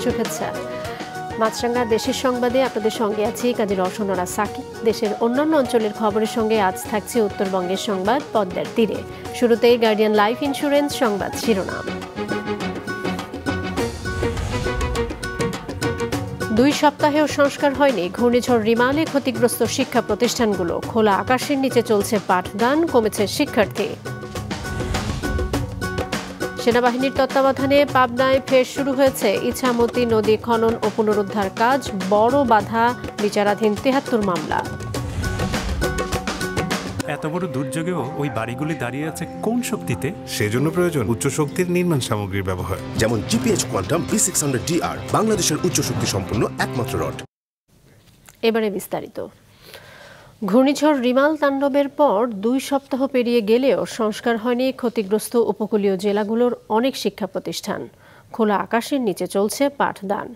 শুভেচ্ছা। মাছরাঙ্গা দেশের সংবাদে আপনাদের সঙ্গে আছি কাজী রওশনরা সাকি। দেশের অন্যান্য অঞ্চলের খবরের সঙ্গে আজ থাকছে উত্তরবঙ্গের সংবাদ পদ্মার তীরে। শুরুতেই গার্ডিয়ান লাইফ ইন্স্যুরেন্স সংবাদ শিরোনাম। 2 সপ্তাহেও সংস্কার হয়নি ঘূর্ণিঝড় রিমালে ক্ষতিগ্রস্ত শিক্ষা প্রতিষ্ঠানগুলো। খোলা আকাশের নিচে চলছে পাঠদান, কমেছে শিক্ষার্থী। সেনাবাহিনীর তত্ত্বাবধানে পাবনায় ফের শুরু হয়েছে ইছামতি নদী খনন ও পুনরুদ্ধার কাজ। বড় বাধা বিচারাধীন 73 মামলা। এত বড় দুর্যোগেও ওই বাড়িগুলি দাঁড়িয়ে আছে কোন শক্তিতে? সেজন্য প্রয়োজন উচ্চ শক্তির নির্মাণ সামগ্রীর ব্যবহার, যেমন জিপিএইচ কোয়ান্টাম B600DR, বাংলাদেশের উচ্চ শক্তি সম্পন্ন একমাত্র রড। এবারে বিস্তারিত। ঘূর্ণিঝড় রিমাল তাণ্ডবের পর 2 সপ্তাহ পেরিয়ে গেলেও সংস্কার হয়নি ক্ষতিগ্রস্ত উপকূলীয় জেলাগুলোর অনেক শিক্ষা প্রতিষ্ঠান। খোলা আকাশের নিচে চলছে পাঠদান,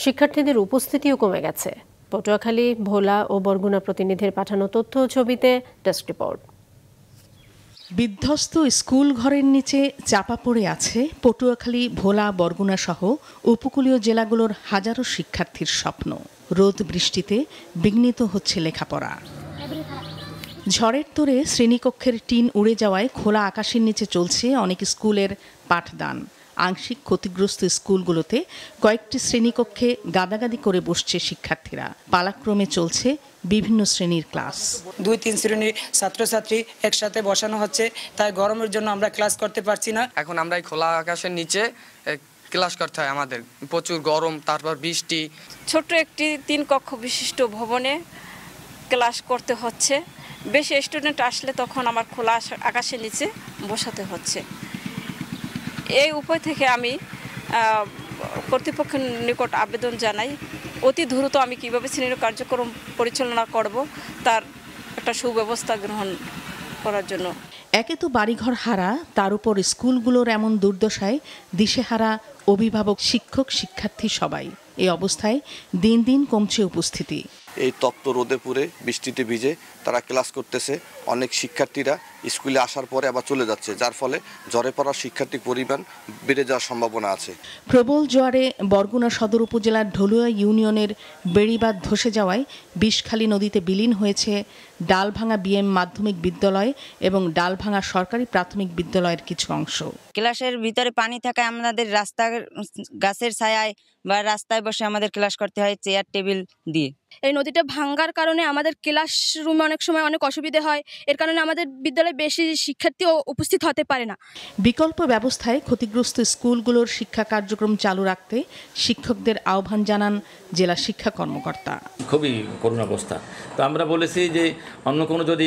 শিক্ষার্থীদের উপস্থিতিও কমে গেছে। পটুয়াখালী, ভোলা ও বরগুনা প্রতিনিধির পাঠানো তথ্য ও ছবিতে ডেস্ক রিপোর্ট। বিধ্বস্ত স্কুল ঘরের নিচে চাপা পড়ে আছে পটুয়াখালী, ভোলা, বরগুনা সহ উপকূলীয় জেলাগুলোর হাজারো শিক্ষার্থীর স্বপ্ন। রোদ বৃষ্টিতে বিঘ্নিত হচ্ছে লেখাপড়া। ঝড়ের তোড়ে শ্রেণীকক্ষের টিন উড়ে যাওয়ায় খোলা আকাশের নিচে চলছে অনেক স্কুলের পাঠদান। আংশিক ক্ষতিগ্রস্ত স্কুলগুলোতে কয়েকটি শ্রেণীকক্ষে গাদাগাদি করে বসছে শিক্ষার্থীরা। পালাক্রমে চলছে বিভিন্ন শ্রেণীর ক্লাস। 2-3 শ্রেণীর ছাত্রছাত্রী একসাথে বসানো হচ্ছে, তাই গরমের জন্য আমরা ক্লাস করতে পারছি না। এখন আমরা এই খোলা আকাশের নিচে ক্লাস করতে হয়, আমাদের প্রচুর গরম, তারপর বৃষ্টি। ছোট্ট একটি 3 কক্ষ বিশিষ্ট ভবনে ক্লাস করতে হচ্ছে। বেশি স্টুডেন্ট আসলে তখন আমার খোলা আকাশের নিচে বসাতে হচ্ছে। এই উপায় থেকে আমি কর্তৃপক্ষের নিকট আবেদন জানাই, অতি দ্রুত আমি কীভাবে শ্রেণীর কার্যক্রম পরিচালনা করব তার একটা সুব্যবস্থা গ্রহণ করার জন্য। একে তো বাড়িঘর হারা, তার উপর স্কুলগুলোর এমন দুর্দশায় দিশেহারা অভিভাবক, শিক্ষক, শিক্ষার্থী সবাই। এই অবস্থায় দিন দিন কমছে উপস্থিতি। এই তপ্ত রোদে পুড়ে বৃষ্টিতে ভিজে তারা ক্লাস করতেছে। অনেক শিক্ষার্থীরা স্কুলে আসার পরে আবার চলে যাচ্ছে, যার ফলে ঝরে পড়া শিক্ষার্থীর পরিমাণ বেড়ে যাওয়ার সম্ভাবনা আছে। প্রবল জোয়ারে বরগুনা সদর উপজেলার ঢলুয়া ইউনিয়নের বেড়িবাঁধ ধসে যাওয়ায় বিষখালী নদীতে বিলীন হয়েছে ডালভাঙা BM মাধ্যমিক বিদ্যালয় এবং ডালভাঙা সরকারি প্রাথমিক বিদ্যালয়ের কিছু অংশ। ক্লাসের ভিতরে পানি থাকায় আমাদের রাস্তা গাছের ছায়ায় বা রাস্তায় বসে আমাদের ক্লাস করতে হয় চেয়ার টেবিল দিয়ে। এই নদীটা ভাঙ্গার কারণে আমাদের ক্লাসরুমে অনেক সময় অনেক অসুবিধা হয়। এর কারণে আমাদের বিদ্যালয়ে বেশি শিক্ষার্থীও উপস্থিত হতে পারে না। বিকল্প ব্যবস্থায় ক্ষতিগ্রস্ত স্কুলগুলোর শিক্ষা কার্যক্রম চালু রাখতে শিক্ষকদের আহ্বান জানান জেলা শিক্ষা কর্মকর্তা। খুবই করুণ অবস্থা। তো আমরা বলেছি যে অন্য কোনো যদি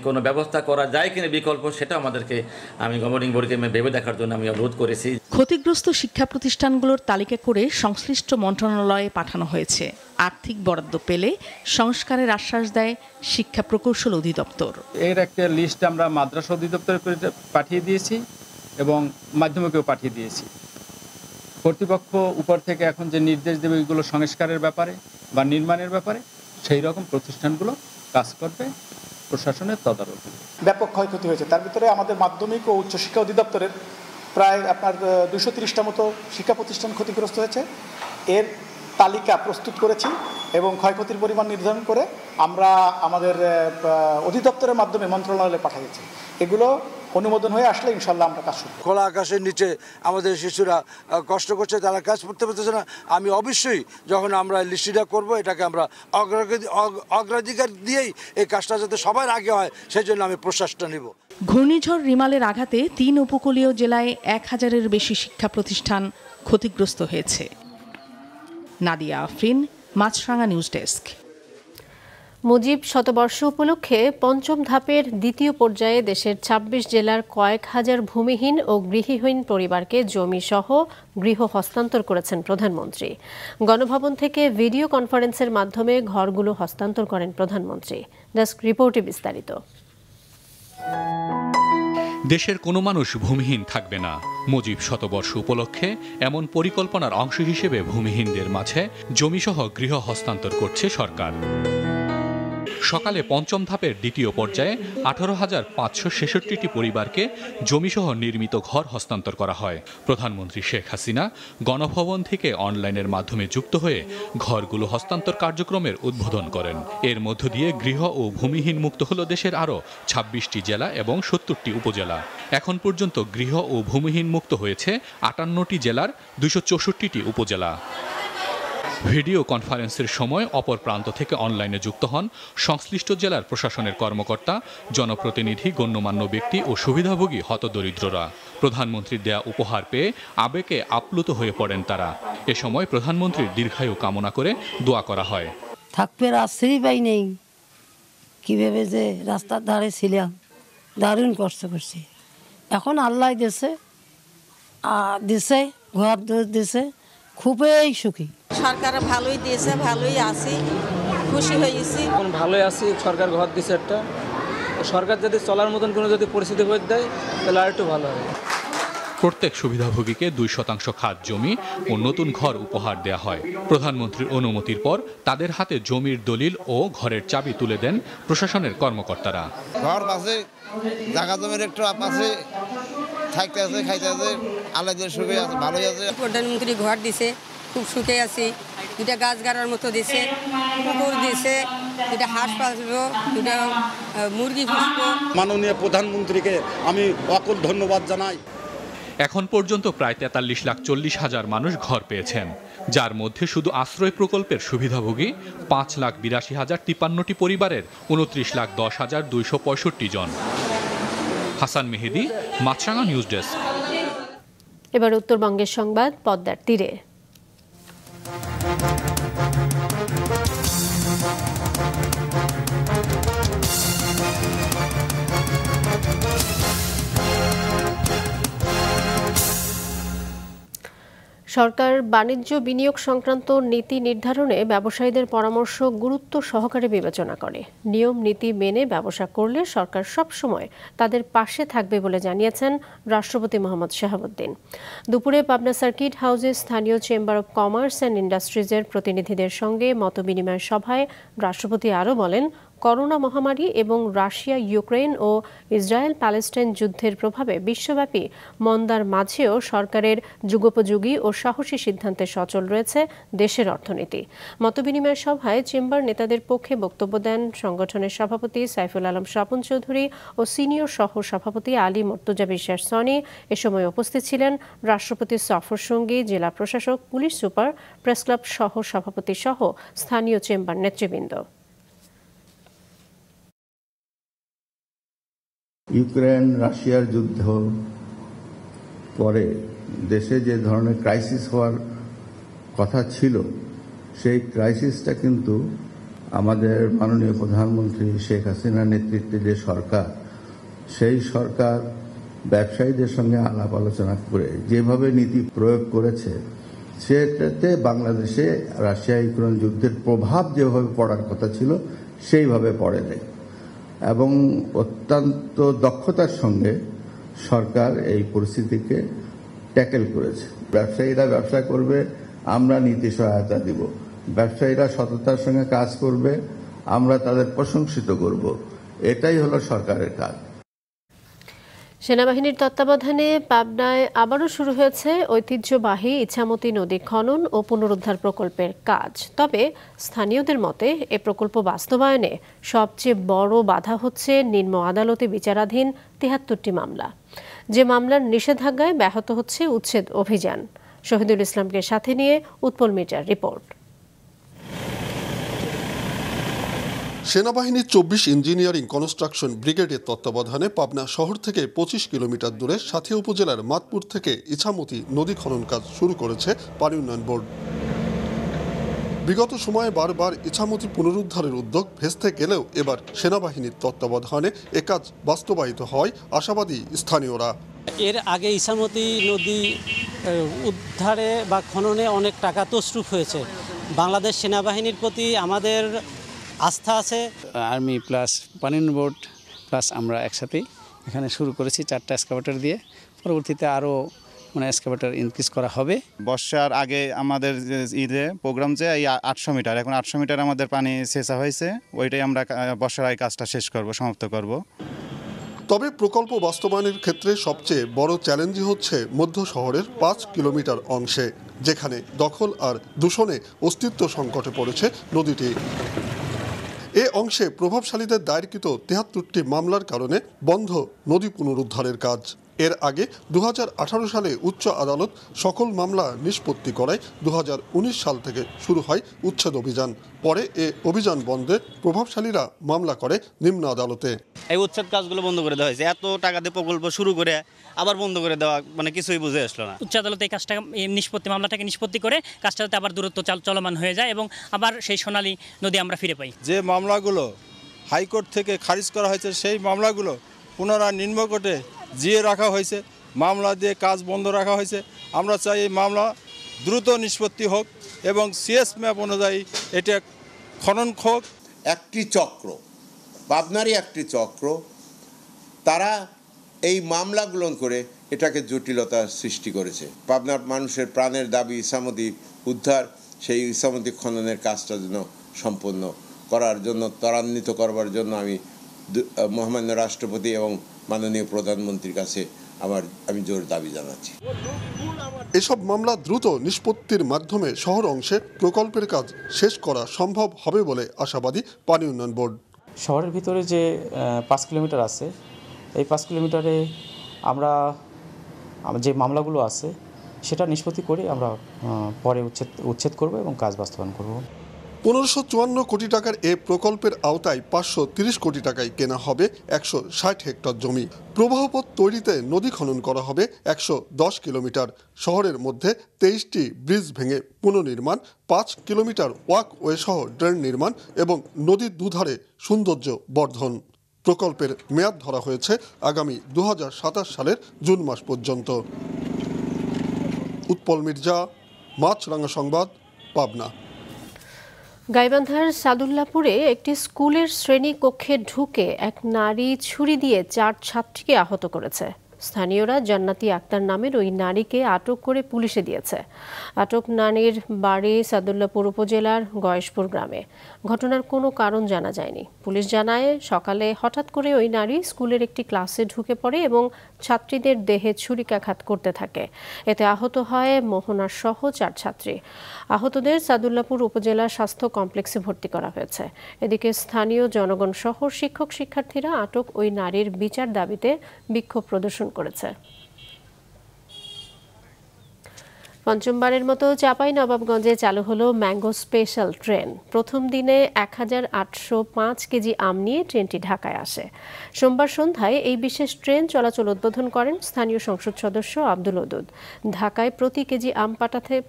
কোনো ব্যবস্থা করা যায় কিনা বিকল্প, সেটা আমাদেরকে আমি গভর্নিং বোর্ডকে ভেবে দেখার জন্য আমি অনুরোধ করেছি। ক্ষতিগ্রস্ত শিক্ষা প্রতিষ্ঠানগুলোর তালিকা করে সংশ্লিষ্ট মন্ত্রণালয়ে পাঠানো হয়েছে। আর্থিক বরাদ্দ পেলে সংস্কারের আশ্বাস দেয় শিক্ষা প্রকৌশল অধিদপ্তর। এর একটা লিস্ট আমরা মাদ্রাসা অধিদপ্তরে পাঠিয়ে দিয়েছি এবং মাধ্যমিকেও পাঠিয়ে দিয়েছি। কর্তৃপক্ষ উপর থেকে এখন যে নির্দেশ দেবে এগুলো সংস্কারের ব্যাপারে বা নির্মাণের ব্যাপারে, সেই রকম প্রতিষ্ঠানগুলো কাজ করবে প্রশাসনের তদারকি। ব্যাপক ক্ষয়ক্ষতি হয়েছে, তার ভিতরে আমাদের মাধ্যমিক ও উচ্চশিক্ষা অধিদপ্তরের প্রায় 230টা মতো শিক্ষা প্রতিষ্ঠান ক্ষতিগ্রস্ত হয়েছে। এর তালিকা প্রস্তুত করেছি এবং ক্ষয়ক্ষতির পরিমাণ নির্ধারণ করে আমরা আমাদের অধিদপ্তরের মাধ্যমে মন্ত্রণালয়ে পাঠিয়েছি। এগুলো অনুমোদন হয়ে আসলে ইনশাল্লাহ আমরা কাজ শুরু করব। খোলা আকাশের নিচে আমাদের শিশুরা কষ্ট করছে, তারা কাজ করতে পারতেছে না। আমি অবশ্যই যখন আমরা লিস্টটা করব, এটাকে আমরা অগ্রাধিকার দিয়েই এই কাজটা যাতে সবার আগে হয় সেই জন্য আমি প্রচেষ্টা নিব। ঘূর্ণিঝড় রিমালের আঘাতে 3 উপকূলীয় জেলায় 1000-এর বেশি শিক্ষা প্রতিষ্ঠান ক্ষতিগ্রস্ত হয়েছে। নাদিয়া আফরিন, মাছরাঙা নিউজ ডেস্ক। মুজিব শতবর্ষ উপলক্ষে 5ম ধাপের দ্বিতীয় পর্যায়ে দেশের 26 জেলার কয়েক হাজার ভূমিহীন ও গৃহহীন পরিবারকে জমি সহ গৃহ হস্তান্তর করেছেন প্রধানমন্ত্রী। গণভবন থেকে ভিডিও কনফারেন্সের মাধ্যমে ঘরগুলো হস্তান্তর করেন প্রধানমন্ত্রী। ডেস্ক রিপোর্টে বিস্তারিত। দেশের কোনো মানুষ ভূমিহীন থাকবে না। মুজিব শতবর্ষ উপলক্ষে এমন পরিকল্পনার অংশ হিসেবে ভূমিহীনদের মাঝে জমিসহ গৃহ হস্তান্তর করছে সরকার। সকালে পঞ্চম ধাপের দ্বিতীয় পর্যায়ে 18,566টি পরিবারকে জমিসহ নির্মিত ঘর হস্তান্তর করা হয়। প্রধানমন্ত্রী শেখ হাসিনা গণভবন থেকে অনলাইনের মাধ্যমে যুক্ত হয়ে ঘরগুলো হস্তান্তর কার্যক্রমের উদ্বোধন করেন। এর মধ্য দিয়ে গৃহ ও ভূমিহীন মুক্ত হল দেশের আরও 26টি জেলা এবং 70টি উপজেলা। এখন পর্যন্ত গৃহ ও ভূমিহীন মুক্ত হয়েছে 58টি জেলার 264টি উপজেলা। ভিডিও কনফারেন্সের সময় অপর প্রান্ত থেকে অনলাইনে যুক্ত হন সংশ্লিষ্ট জেলার প্রশাসনের কর্মকর্তা, জনপ্রতিনিধি, গণ্যমান্য ব্যক্তি ও সুবিধাভোগী হতদরিদ্ররা। প্রধানমন্ত্রীর দেয়া উপহার পেয়ে আবেগে আপ্লুত হয়ে পড়েন তারা। এ সময় প্রধানমন্ত্রীর দীর্ঘায়ু কামনা করে দোয়া করা হয়। থাকবে রাস্তাই পাই নেই, কীভাবে যে রাস্তার ধারে ছিলাম, দারুণ কষ্ট করছি। এখন আল্লাহ দিছে ঘর দিছে, খুবই সুখী। সরকার ভালোই দিয়েছে, ভালোই আছি, খুশি হয়েছি। এখন ভালোই আছি, সরকার ঘর দিছে একটা। সরকার যদি চলার মতন কোনো যদি পরিস্থিতি করে দেয় তাহলে আর একটু ভালো হবে। প্রত্যেক সুবিধাভোগীকে 2% খাত জমি ও নতুন ঘর উপহার দেয়া হয়। প্রধানমন্ত্রীর অনুমতির পর তাদের হাতে জমির দলিল ও ঘরের চাবি তুলে দেন প্রশাসনের কর্মকর্তারা। ঘর পাশে জায়গা জমির একটু পাশে থাকতে আছে, খাইতে আছে, আলাদা সুখে আছে, ভালোই আছে। প্রধানমন্ত্রী ঘর দিছে, খুব সুখে আছি। দুটা গাছ গাড়ার মতো দিছে, পুকুর দিছে, দুটা হাঁস পালবো, দুটা মুরগি পুষবো। মাননীয় প্রধানমন্ত্রীকে আমি অকুল ধন্যবাদ জানাই। এখন পর্যন্ত প্রায় 43,40,000 মানুষ ঘর পেয়েছেন, যার মধ্যে শুধু আশ্রয় প্রকল্পের সুবিধাভোগী 5,82,053টি পরিবারের 29,10,265 জন। হাসান মেহেদি, মাছরাঙা নিউজ ডেস্ক। এবার উত্তরবঙ্গের সংবাদ পদ্মার তীরে। সরকার বাণিজ্য বিনিয়োগ সংক্রান্ত নীতি নির্ধারণে ব্যবসায়ীদের পরামর্শ গুরুত্ব সহকারে বিবেচনা করে। নিয়ম নীতি মেনে ব্যবসা করলে সরকার সবসময় তাদের পাশে থাকবে বলে জানিয়েছেন রাষ্ট্রপতি মোহাম্মদ শাহাবুদ্দিন। দুপুরে পাবনা সার্কিট হাউসে স্থানীয় চেম্বার অব কমার্স অ্যান্ড ইন্ডাস্ট্রিজের প্রতিনিধিদের সঙ্গে মতবিনিময় সভায় রাষ্ট্রপতি আরও বলেন, করোনা মহামারী এবং রাশিয়া ইউক্রেন ও ইসরায়েল প্যালেস্টাইন যুদ্ধের প্রভাবে বিশ্বব্যাপী মন্দার মাঝেও সরকারের যুগোপযোগী ও সাহসী সিদ্ধান্তে সচল রয়েছে দেশের অর্থনীতি। মতবিনিময় সভায় চেম্বার নেতাদের পক্ষে বক্তব্য দেন সংগঠনের সভাপতি সাইফুল আলম স্বপন চৌধুরী ও সিনিয়র সহ সভাপতি আলী মর্তুজা বিশ্বাস সনি। এ সময় উপস্থিত ছিলেন রাষ্ট্রপতির সফর সঙ্গী, জেলা প্রশাসক, পুলিশ সুপার, প্রেস ক্লাব সহ সভাপতি সহ স্থানীয় চেম্বার নেতৃবৃন্দ। ইউক্রেন রাশিয়ার যুদ্ধ পরে দেশে যে ধরনের ক্রাইসিস হওয়ার কথা ছিল, সেই ক্রাইসিসটা কিন্তু আমাদের মাননীয় প্রধানমন্ত্রী শেখ হাসিনার নেতৃত্বে যে সরকার, সেই সরকার ব্যবসায়ীদের সঙ্গে আলাপ আলোচনা করে যেভাবে নীতি প্রয়োগ করেছে, সেটাতে বাংলাদেশে রাশিয়া ইউক্রেন যুদ্ধের প্রভাব যেভাবে পড়ার কথা ছিল সেইভাবে পড়ে নেই এবং অত্যন্ত দক্ষতার সঙ্গে সরকার এই পরিস্থিতিকে ট্যাকেল করেছে। ব্যবসায়ীরা ব্যবসা করবে, আমরা নীতি সহায়তা দিব। ব্যবসায়ীরা সততার সঙ্গে কাজ করবে, আমরা তাদের প্রশংসিত করব। এটাই হলো সরকারের কাজ। সেনাবাহিনীর তত্ত্বাবধানে পাবনায় আবারও শুরু হয়েছে ঐতিহ্যবাহী ইছামতি নদী খনন ও পুনরুদ্ধার প্রকল্পের কাজ। তবে স্থানীয়দের মতে এ প্রকল্প বাস্তবায়নে সবচেয়ে বড় বাধা হচ্ছে নিম্ন আদালতে বিচারাধীন 73টি মামলা, যে মামলার নিষেধাজ্ঞায় ব্যাহত হচ্ছে উচ্ছেদ অভিযান। শহীদুল ইসলামকে সাথে নিয়ে উৎপল মির্জার রিপোর্ট। সেনাবাহিনীর 24 ইঞ্জিনিয়ারিং কনস্ট্রাকশন ব্রিগেডের তত্ত্বাবধানে পাবনা শহর থেকে 25 কিলোমিটার দূরে সাথিয়া উপজেলার মাতপুর থেকে ইছামতি নদী খনন কাজ শুরু করেছে পানি উন্নয়ন বোর্ড। বিগত সময়ে বারবার ইছামতি পুনরুদ্ধারের উদ্যোগ ভেস্তে গেলেও এবার সেনাবাহিনীর তত্ত্বাবধানে এ কাজ বাস্তবায়িত হয় আশাবাদী স্থানীয়রা। এর আগে ইছামতি নদী উদ্ধারে বা খননে অনেক টাকা তছরূপ হয়েছে। বাংলাদেশ সেনাবাহিনীর প্রতি আমাদের আস্থা আছে। আর্মি প্লাস পানি বোর্ড প্লাস আমরা একসাথেই এখানে শুরু করেছি 4টা এক্সকাভেটর দিয়ে, পরবর্তীতে আরও এক্সকাভেটর ইনক্রিজ করা হবে। বর্ষার আগে আমাদের ঈদে প্রোগ্রাম যে এই 800 মিটার, এখন 800 মিটার আমাদের পানি শেষা হয়েছে, ওইটাই আমরা বর্ষার আগে কাজটা শেষ করব, সমাপ্ত করব। তবে প্রকল্প বাস্তবায়নের ক্ষেত্রে সবচেয়ে বড় চ্যালেঞ্জই হচ্ছে মধ্য শহরের 5 কিলোমিটার অংশে, যেখানে দখল আর দূষণে অস্তিত্ব সংকটে পড়েছে নদীটি। এ অংশে প্রভাবশালীদের দায়েরকৃত 73টি মামলার কারণে বন্ধ নদী পুনরুদ্ধারের কাজ। এর আগে 2018 সালে উচ্চ আদালত সকল মামলা নিষ্পত্তি করায় 2019 সাল থেকে শুরু হয় উচ্ছেদ অভিযান। পরে এ অভিযান বন্ধে প্রভাবশালীরা মামলা করে নিম্ন আদালতে। এই উচ্ছেদ কাজগুলো বন্ধ করে দেওয়া হয়েছে, এত টাকা দিয়ে প্রকল্প শুরু করে আবার বন্ধ করে দেওয়া, কিছুই বুঝে আসলো না। উচ্চ আদালতে এই কাজটা মামলাটাকে নিষ্পত্তি করে কাজটা যাতে আবার দূরত্ব চলমান হয়ে যায় এবং আবার সেই সোনালী নদী আমরা ফিরে পাই। যে মামলাগুলো হাইকোর্ট থেকে খারিজ করা হয়েছে সেই মামলাগুলো পুনরায় নিম্নকোর্টে জিয়ে রাখা হয়েছে, মামলা দিয়ে কাজ বন্ধ রাখা হয়েছে। আমরা চাই এই মামলা দ্রুত নিষ্পত্তি হোক এবং সিএস ম্যাপ অনুযায়ী এটা খনন হোক। একটি চক্র, পাবনারই একটি চক্র, তারা এই মামলাগুলো করে এটাকে জটিলতা সৃষ্টি করেছে। পাবনার মানুষের প্রাণের দাবি ইসামতি উদ্ধার, সেই ইসামতি খননের কাজটা যেন সম্পন্ন করার জন্য, ত্বরান্বিত করবার জন্য আমি মহামান্য রাষ্ট্রপতি এবং মাননীয় প্রধানমন্ত্রীর কাছে আমি জোর দাবি জানাচ্ছি। এসব মামলা দ্রুত নিষ্পত্তির মাধ্যমে শহর অংশে প্রকল্পের কাজ শেষ করা সম্ভব হবে বলে আশাবাদী পানি উন্নয়ন বোর্ড। শহরের ভিতরে যে 5 কিলোমিটার আছে, এই 5 কিলোমিটারে আমরা যে মামলাগুলো আছে সেটা নিষ্পত্তি করে আমরা পরে উচ্ছেদ করব এবং কাজ বাস্তবায়ন করব। 1554 কোটি টাকার এ প্রকল্পের আওতায় 530 কোটি টাকায় কেনা হবে 160 হেক্টর জমি। প্রবাহপথ তৈরিতে নদী খনন করা হবে 110 কিলোমিটার। শহরের মধ্যে 23টি ব্রিজ ভেঙে পুনর্নির্মাণ, 5 কিলোমিটার ওয়াকওয়ে সহ ড্রেন নির্মাণ এবং নদীর দুধারে সৌন্দর্য বর্ধন। প্রকল্পের মেয়াদ ধরা হয়েছে আগামী 2027 সালের জুন মাস পর্যন্ত। উৎপল মির্জা, মাছরাঙা সংবাদ, পাবনা। গাইবান্ধার সাদুল্লাপুরে একটি স্কুলের শ্রেণী কক্ষে ঢুকে এক নারী ছুরি দিয়ে 4 ছাত্রীকে আহত করেছে। স্থানীয়রা জান্নাতি আক্তার নামের ওই নারীকে আটক করে পুলিশে দিয়েছে। আটক নারীর বাড়ি সাদুল্লাপুর উপজেলার গয়েশপুর গ্রামে। ঘটনার কোনো কারণ জানা যায়নি। পুলিশ জানায়, সকালে হঠাৎ করে ওই নারী স্কুলের একটি ক্লাসে ঢুকে পড়ে এবং ছাত্রীদের দেহে ছুরিকাঘাত করতে থাকে। এতে আহত হয় মোহনার সহ 4 ছাত্রী। আহতদের সাদুল্লাপুর উপজেলা স্বাস্থ্য কমপ্লেক্সে ভর্তি করা হয়েছে। এদিকে স্থানীয় জনগণ সহ শিক্ষক শিক্ষার্থীরা আটক ওই নারীর বিচার দাবিতে বিক্ষোভ প্রদর্শন করেছে। পঞ্চমবারের মতো চাঁপাইনবাবগঞ্জে চালু হলো ম্যাঙ্গো স্পেশাল ট্রেন। প্রথম দিনে 1805 কেজি আম নিয়ে ট্রেনটি ঢাকায় আসে। সোমবার সন্ধ্যায় এই বিশেষ ট্রেন চলাচল উদ্বোধন করেন স্থানীয় সংসদ সদস্য আব্দুল ওদুদ। ঢাকায় প্রতি কেজি আম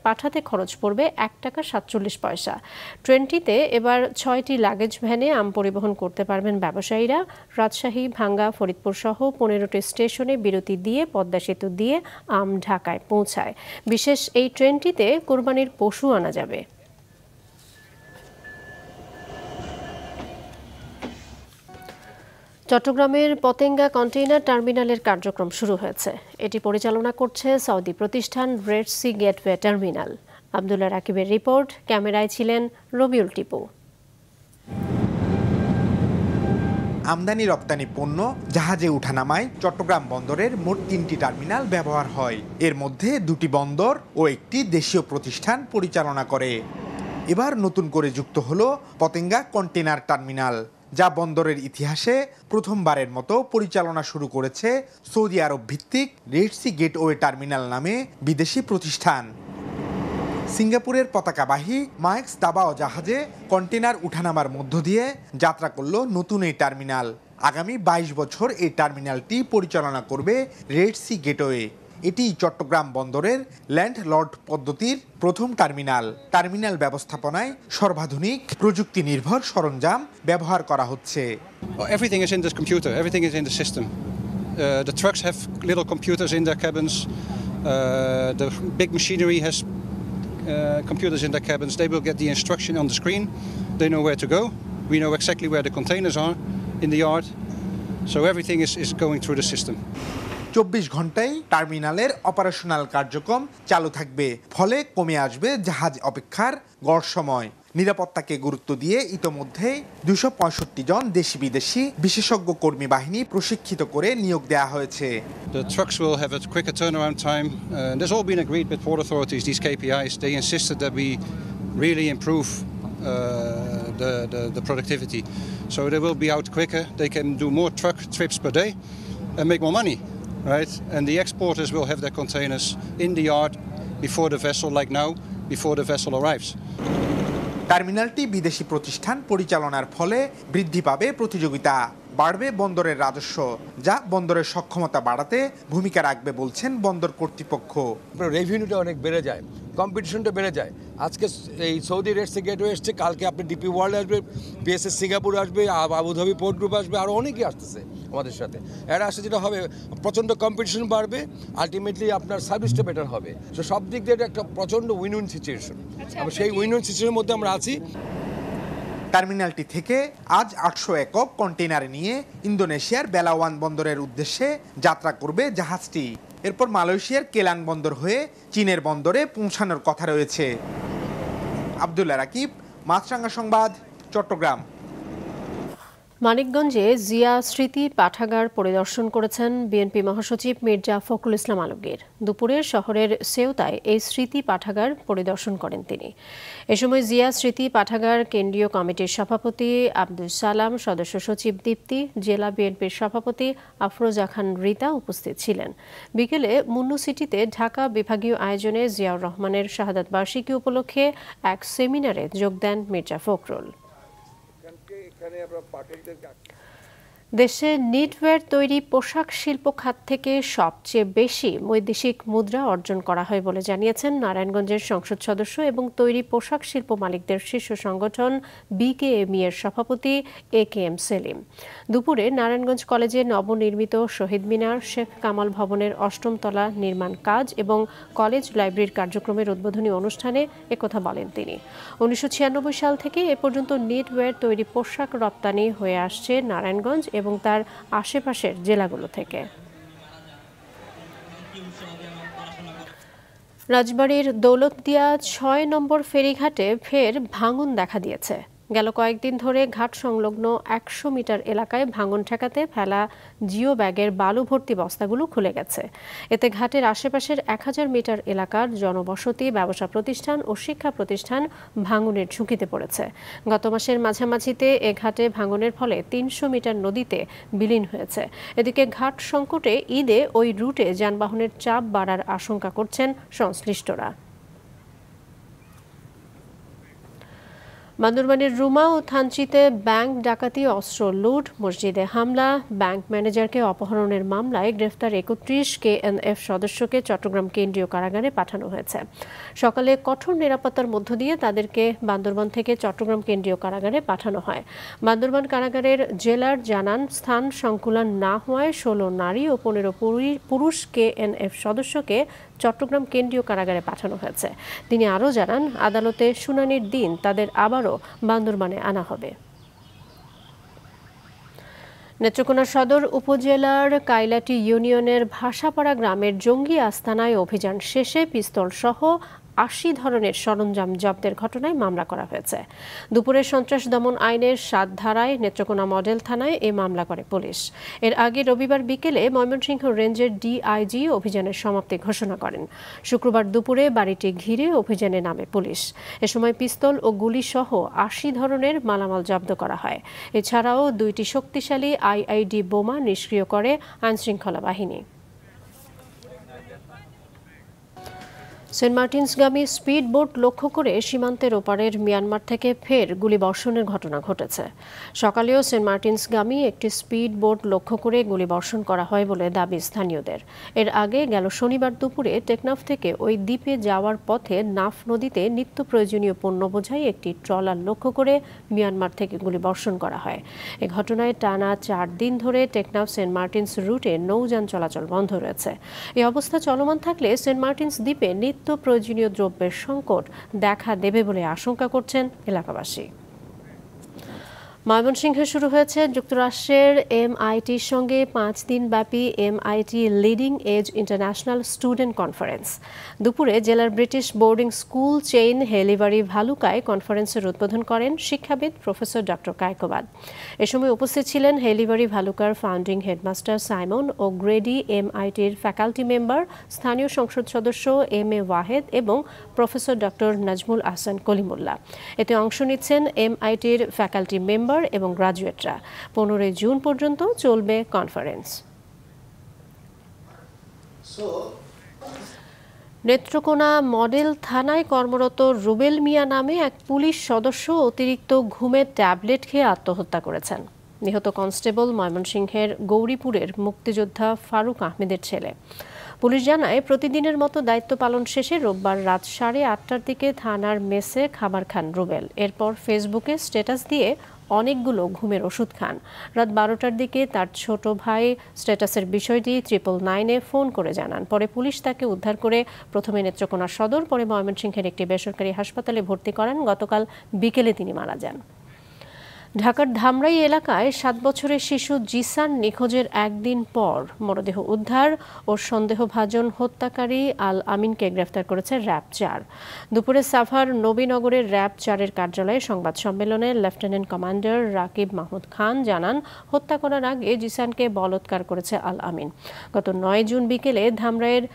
পাঠাতে খরচ পড়বে 1 টাকা 47 পয়সা। ট্রেনটিতে এবার 6টি লাগেজ ভ্যানে আম পরিবহন করতে পারবেন ব্যবসায়ীরা। রাজশাহী, ভাঙ্গা, ফরিদপুর সহ 15টি স্টেশনে বিরতি দিয়ে পদ্মা সেতু দিয়ে আম ঢাকায় পৌঁছায়। বিশেষ এই ট্রেনটিতে কোরবানির পশু আনা যাবে। চট্টগ্রামের পতেঙ্গা কন্টেইনার টার্মিনালের কার্যক্রম শুরু হয়েছে। এটি পরিচালনা করছে সৌদি প্রতিষ্ঠান Red Sea Gateway Terminal. Abdullah রাকিবের রিপোর্ট, ক্যামেরায় ছিলেন রবিউল টিপু। আমদানি রপ্তানি পণ্য জাহাজে উঠানামায় চট্টগ্রাম বন্দরের মোট 3টি টার্মিনাল ব্যবহার হয়। এর মধ্যে 2টি বন্দর ও একটি দেশীয় প্রতিষ্ঠান পরিচালনা করে। এবার নতুন করে যুক্ত হলো পতেঙ্গা কন্টেইনার টার্মিনাল, যা বন্দরের ইতিহাসে প্রথমবারের মতো পরিচালনা শুরু করেছে সৌদি আরব ভিত্তিক রেড সি গেটওয়ে টার্মিনাল নামে বিদেশি প্রতিষ্ঠান। সিঙ্গাপুরের পতাকাবাহী মাইক্স দাবাও জাহাজে কন্টেনার উঠানামার মধ্য দিয়ে যাত্রা করল নতুন এই টার্মিনাল। আগামী 22 বছর এই টার্মিনালটি পরিচালনা করবে রেড সি গেটওয়ে। এটি চট্টগ্রাম বন্দরের ল্যান্ড লর্ড পদ্ধতির প্রথম টার্মিনাল। টার্মিনাল ব্যবস্থাপনায় সর্বাধুনিক প্রযুক্তি নির্ভর সরঞ্জাম ব্যবহার করা হচ্ছে। Everything is in this computer, everything is in the system. The trucks have little computers in their cabins. The big machinery has computers in their cabins. They will get the instruction on the screen. They know where to go. We know exactly where the containers are in the yard. So everything is going through the system. 24 ঘন্টায় টার্মিনালের operational কার্যক্রম চালু থাকবে, ফলে কমে আসবে জাহাজ অপেক্ষার গড় সময়। নিরাপত্তাকে গুরুত্ব দিয়ে ইতোমধ্যেই 265 জন দেশি বিদেশি বিশেষজ্ঞ কর্মী বাহিনী প্রশিক্ষিত করে নিয়োগ দেওয়া হয়েছে। The trucks will have a quicker turnaround time. There's all been agreed with port authorities, these KPIs. They insisted that we really improve the productivity. So they will be out quicker. They can do more truck trips per day and make more money, right? And the exporters will have their containers in the yard before the vessel, like now, before the vessel arrives. টার্মিনালটি বিদেশি প্রতিষ্ঠান পরিচালনার ফলে বৃদ্ধি পাবে প্রতিযোগিতা, বাড়বে বন্দরের রাজস্ব, যা বন্দরের সক্ষমতা বাড়াতে ভূমিকা রাখবে বলছেন বন্দর কর্তৃপক্ষ। রেভিনিউটা অনেক বেড়ে যায়, কম্পিটিশনটা বেড়ে যায়। আজকে এই সৌদি রেড সি গেটওয়ে এসছে, কালকে আপনি ডিপি ওয়ার্ল্ড আসবে, পিএসএস সিঙ্গাপুর আসবে, আবুধাবি পোর্ট গ্রুপ আসবে, আরও অনেকেই আসতেছে আমাদের সাথে। এরা আসলে যেটা হবে, প্রচণ্ড কম্পিটিশন বাড়বে, আলটিমেটলি আপনার সার্ভিসটা বেটার হবে। তো সব দিক দিয়ে একটা প্রচণ্ড উইন উইন সিচুয়েশন। সেই উইন উইন সিচুয়েশনের মধ্যে আমরা আছি। টার্মিনালটি থেকে আজ 800 একক কন্টেইনার নিয়ে ইন্দোনেশিয়ার বেলাওয়ান বন্দরের উদ্দেশ্যে যাত্রা করবে জাহাজটি। এরপর মালয়েশিয়ার কেলাং বন্দর হয়ে চীনের বন্দরে পৌঁছানোর কথা রয়েছে। আব্দুল্লাহ রাকিব, মাছরাঙ্গা সংবাদ, চট্টগ্রাম। মানিকগঞ্জে জিয়া স্মৃতি পাঠাগার পরিদর্শন করেছেন বিএনপি মহাসচিব মির্জা ফখরুল ইসলাম আলমগীর। দুপুরে শহরের সেউতায় এই স্মৃতি পাঠাগার পরিদর্শন করেন তিনি। এ সময় জিয়া স্মৃতি পাঠাগার কেন্দ্রীয় কমিটির সভাপতি আব্দুল সালাম, সদস্য সচিব দীপ্তি, জেলা বিএনপির সভাপতি আফরোজা খান রীতা উপস্থিত ছিলেন। বিকেলে মুন্নু সিটিতে ঢাকা বিভাগীয় আয়োজনে জিয়াউর রহমানের শাহাদাত বার্ষিকী উপলক্ষে এক সেমিনারে যোগ দেন মির্জা ফখরুল। দেশে নিটওয়্যার তৈরি পোশাক শিল্প খাত থেকে সবচেয়ে বেশি বৈদেশিক মুদ্রা অর্জন করা হয় বলে জানিয়েছেন নারায়ণগঞ্জের সংসদ সদস্য এবং তৈরি পোশাক শিল্প মালিকদের শীর্ষ সংগঠন বিকেএমই এর সভাপতি AKM সেলিম। দুপুরে নারায়ণগঞ্জ কলেজে নবনির্মিত শহীদ মিনার, শেখ কামাল ভবনের 8ম তলা নির্মাণ কাজ এবং কলেজ লাইব্রেরির কার্যক্রমের উদ্বোধনী অনুষ্ঠানে একথা বলেন তিনি। 1996 সাল থেকে এ পর্যন্ত নিটওয়্যার তৈরি পোশাক রপ্তানি হয়ে আসছে নারায়ণগঞ্জ এবং তার আশেপাশের জেলাগুলো থেকে। রাজবাড়ীর দৌলতদিয়া 6 নম্বর ফেরিঘাটে ফের ভাঙন দেখা দিয়েছে। গেল কয়েকদিন ধরে ঘাট সংলগ্ন 100 মিটার এলাকায় ভাঙন ঠেকাতে ফেলা জিও ব্যাগের বালু ভর্তি বস্তাগুলো খুলে গেছে। এতে ঘাটের আশেপাশের 1000 মিটার এলাকার জনবসতি, ব্যবসা প্রতিষ্ঠান ও শিক্ষা প্রতিষ্ঠান ভাঙনের ঝুঁকিতে পড়েছে। গত মাসের মাঝামাঝিতে এ ঘাটে ভাঙনের ফলে 300 মিটার নদীতে বিলীন হয়েছে। এদিকে ঘাট সংকটে ঈদে ওই রুটে যানবাহনের চাপ বাড়ার আশঙ্কা করছেন সংশ্লিষ্টরা। বান্দরবানের রুমা ও থানচিতে ব্যাংক ডাকাতি, অস্ত্র লুট, মসজিদে হামলা, ব্যাংক ম্যানেজারকে অপহরণের মামলায় গ্রেফতার 31 KNF সদস্যকে চট্টগ্রাম কেন্দ্রীয় কারাগারে পাঠানো হয়েছে। সকালে কঠোর নিরাপত্তার মধ্য দিয়ে তাদেরকে বান্দরবান থেকে চট্টগ্রাম কেন্দ্রীয় কারাগারে পাঠানো হয়। বান্দরবান কারাগারের জেলার জানান, স্থান সংকুলান না হওয়ায় 16 নারী ও 15 পুরুষ KNF সদস্যকে চট্টগ্রাম কেন্দ্রীয় কারাগারে পাঠানো হয়েছে। তিনি আরও জানান, আদালতে শুনানির দিন তাদের আবারও বান্দরবানে আনা হবে। নেত্রকোনা সদর উপজেলার কাইলাটি ইউনিয়নের ভাষাপাড়া গ্রামের জঙ্গি আস্তানায় অভিযান শেষে পিস্তল সহ 80 ধরনের সরঞ্জাম জব্দের ঘটনায় মামলা করা হয়েছে। দুপুরে সন্ত্রাস দমন আইনের 7 ধারায় নেত্রকোনা মডেল থানায় এ মামলা করে পুলিশ। এর আগে রবিবার বিকেলে ময়মনসিংহ রেঞ্জের DIG অভিযানের সমাপ্তি ঘোষণা করেন। শুক্রবার দুপুরে বাড়িটি ঘিরে অভিযানে নামে পুলিশ। এ সময় পিস্তল ও গুলি সহ 80 ধরনের মালামাল জব্দ করা হয়। এছাড়াও 2টি শক্তিশালী IID বোমা নিষ্ক্রিয় করে আইনশৃঙ্খলা বাহিনী। সেন্ট মার্টিনসগামী স্পিড বোট লক্ষ্য করে সীমান্তের ওপারের মিয়ানমার থেকে ফের গুলিবর্ষণের ঘটনা ঘটেছে। সকালেও সেন্ট মার্টিনসগামী একটি স্পিড বোট লক্ষ্য করে গুলিবর্ষণ করা হয় বলে দাবি স্থানীয়দের। এর আগে গেল শনিবার দুপুরে টেকনাফ থেকে ওই দ্বীপে যাওয়ার পথে নাফ নদীতে নিত্য প্রয়োজনীয় পণ্য বোঝাই একটি ট্রলার লক্ষ্য করে মিয়ানমার থেকে গুলিবর্ষণ করা হয়। এ ঘটনায় টানা 4 দিন ধরে টেকনাফ সেন্ট মার্টিনস রুটে নৌযান চলাচল বন্ধ রয়েছে। এই অবস্থা চলমান থাকলে সেন্ট মার্টিনস দ্বীপে নিত্য প্রয়োজনীয় দ্রব্যের সংকট দেখা দেবে বলে আশঙ্কা করছেন এলাকাবাসী। ময়মনসিংহে শুরু হয়েছে যুক্তরাষ্ট্রের MITর সঙ্গে 5 দিন ব্যাপী MIT leading edge international student conference. দুপুরে জেলার ব্রিটিশ বোর্ডিং স্কুল চেইন হেলিবাড়ি ভালুকায় কনফারেন্সের উদ্বোধন করেন শিক্ষাবিদ প্রফেসর ডক্টর কায়কোবাদ। এ সময় উপস্থিত ছিলেন হেলিবাড়ি ভালুকার ফাউন্ডিং হেডমাস্টার সাইমন ও গ্রেডি MITর ফ্যাকাল্টি মেম্বার, স্থানীয় সংসদ সদস্য MA ওয়াহেদ এবং প্রফেসর ডক্টর নাজমুল আহসান কলিমুল্লাহ। এতে অংশ নিচ্ছেন MITর ফ্যাকাল্টি মেম্বার এবং গ্রাজুয়েটরা। 15 জুন পর্যন্ত চলবে কনফারেন্স। নেত্রকোনা মডেল থানায় কর্মরত রুবেল মিয়া নামে এক পুলিশ সদস্য অতিরিক্ত ঘুমের ট্যাবলেট খেয়ে আত্মহত্যা করেছেন। নিহত কনস্টেবল ময়মনসিংহের গৌরীপুরের মুক্তিযোদ্ধা ফারুক আহমেদের ছেলে। পুলিশ জানায়, প্রতিদিনের মতো দায়িত্ব পালন শেষে রোববার রাত 8:30টার দিকে থানার মেসে খাবার খান রুবেল। এরপর ফেসবুকে স্ট্যাটাস দিয়ে অনেকগুলো ঘুমের ওষুধ খান। রাত 12টার দিকে তার ছোট ভাই স্ট্যাটাসের বিষয়টি 999-এ ফোন করে জানান। পরে পুলিশ তাকে উদ্ধার করে প্রথমে নেত্রকোনা সদর, পরে ময়মনসিংহের একটি বেসরকারি হাসপাতালে ভর্তি করান। গতকাল বিকেলে তিনি মারা যান। ঢাকার ধামরাই এলাকায় 7 বছরের শিশু জিসান নিখোঁজের একদিন পর মরদেহ উদ্ধার ও সন্দেহভাজন হত্যাকারী আল আমিনকে গ্রেফতার করেছে র্যাব 4। দুপুরে সাভার নবীনগরের র্যাব 4-এর কার্যালয়ে সংবাদ সম্মেলনে লেফটেন্যান্ট কমান্ডার রাকিব মাহমুদ খান জানান, হত্যা করার আগে জিসানকে বলৎকার করেছে আল আমিন। গত 9 জুন বিকেলে ধামরাইয়ের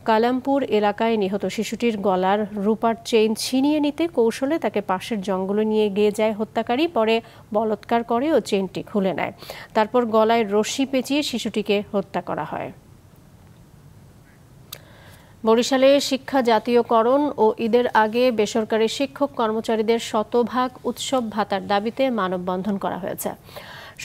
কালামপুর এলাকায় নিহত শিশুটির গলার রূপার চেইন ছিনিয়ে নিতে কৌশলে তাকে পাশের জঙ্গলে নিয়ে গিয়ে যায় হত্যাকারী। পরে বলৎকার করে ও চেইনটি খুলে নেয়। তারপর গলায় রশি পেঁচিয়ে শিশুটিকে হত্যা করা হয়। বরিশালে শিক্ষা জাতীয়করণ ও ঈদের আগে বেসরকারি শিক্ষক কর্মচারীদের 100% উৎসব ভাতার দাবিতে মানববন্ধন করা হয়েছে।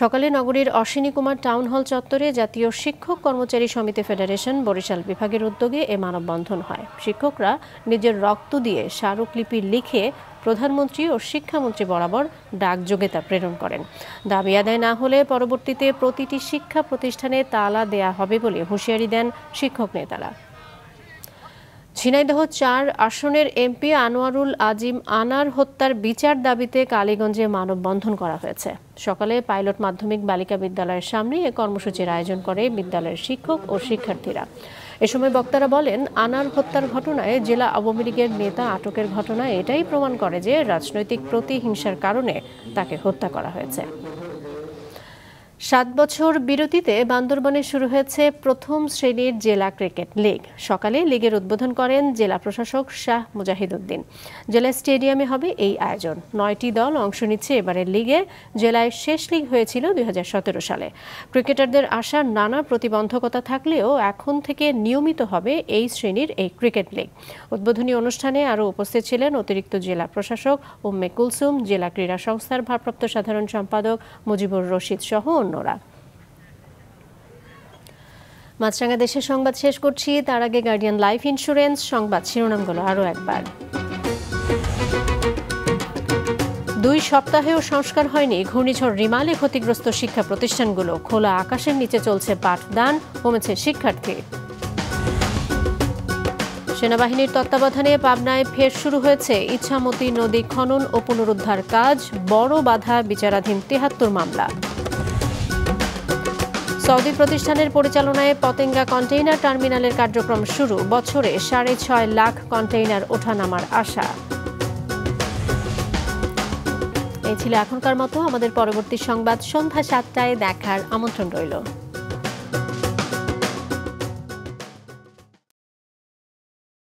সকালে নগরীর অশ্বিনী কুমার টাউন হল চত্বরে জাতীয় শিক্ষক কর্মচারী সমিতি ফেডারেশন বরিশাল বিভাগের উদ্যোগে এ মানববন্ধন হয়। শিক্ষকরা নিজের রক্ত দিয়ে স্মারকলিপি লিখে প্রধানমন্ত্রী ও শিক্ষামন্ত্রী বরাবর ডাকযোগে তা প্রেরণ করেন। দাবি আদায় না হলে পরবর্তীতে প্রতিটি শিক্ষা প্রতিষ্ঠানে তালা দেয়া হবে বলে হুঁশিয়ারি দেন শিক্ষক নেতারা। ঝিনাইদহ 4 আসনের এমপি আনোয়ারুল আজিম আনার হত্যার বিচার দাবিতে কালীগঞ্জে মানববন্ধন করা হয়েছে। সকালে পাইলট মাধ্যমিক বালিকা বিদ্যালয়ের সামনে এ কর্মসূচির আয়োজন করে বিদ্যালয়ের শিক্ষক ও শিক্ষার্থীরা। এ সময় বক্তারা বলেন, আনার হত্যার ঘটনায় জেলা আওয়ামী লীগের নেতা আটকের ঘটনা এটাই প্রমাণ করে যে রাজনৈতিক প্রতিহিংসার কারণে তাকে হত্যা করা হয়েছে। 7 বছর বিরতিতে বান্দরবনে শুরু হয়েছে প্রথম শ্রেণীর জেলা ক্রিকেট লীগ। সকালে লীগের উদ্বোধন করেন জেলা প্রশাসক শাহ মুজাহিদ উদ্দিন। জেলা স্টেডিয়ামে হবে এই আয়োজন। 9টি দল অংশ নিচ্ছে এবারের লিগে। জেলায় শেষ লীগ হয়েছিল 2017 সালে। ক্রিকেটারদের আসার নানা প্রতিবন্ধকতা থাকলেও এখন থেকে নিয়মিত হবে এই শ্রেণীর এই ক্রিকেট লীগ। উদ্বোধনী অনুষ্ঠানে আরও উপস্থিত ছিলেন অতিরিক্ত জেলা প্রশাসক উম্মে কুলসুম, জেলা ক্রীড়া সংস্থার ভারপ্রাপ্ত সাধারণ সম্পাদক মুজিবুর রশিদ সহ অন্যরা। মাছরাঙা দেশের সংবাদ শেষ করছি, তার আগে গার্ডিয়ান লাইফ ইন্স্যুরেন্স সংবাদ শিরোনামগুলো আরও একবার। 2 সপ্তাহেও সংস্কার হয়নি ঘূর্ণিঝড় রিমালে ক্ষতিগ্রস্ত শিক্ষা প্রতিষ্ঠানগুলো। খোলা আকাশের নিচে চলছে পাঠদান, কমেছে শিক্ষার্থী। সেনাবাহিনীর তত্ত্বাবধানে পাবনায় ফের শুরু হয়েছে ইছামতি নদী খনন ও পুনরুদ্ধার কাজ। বড় বাধা বিচারাধীন 73 মামলা। সৌদি প্রতিষ্ঠানের পরিচালনায় পতেঙ্গা কন্টেইনার টার্মিনালের কার্যক্রম শুরু। বছরে 6.5 লাখ কন্টেইনার ওঠানামার আশা। এই ছিল এখনকার মতো। আমাদের পরবর্তী সংবাদ সন্ধ্যা 7টায় দেখার আমন্ত্রণ রইল।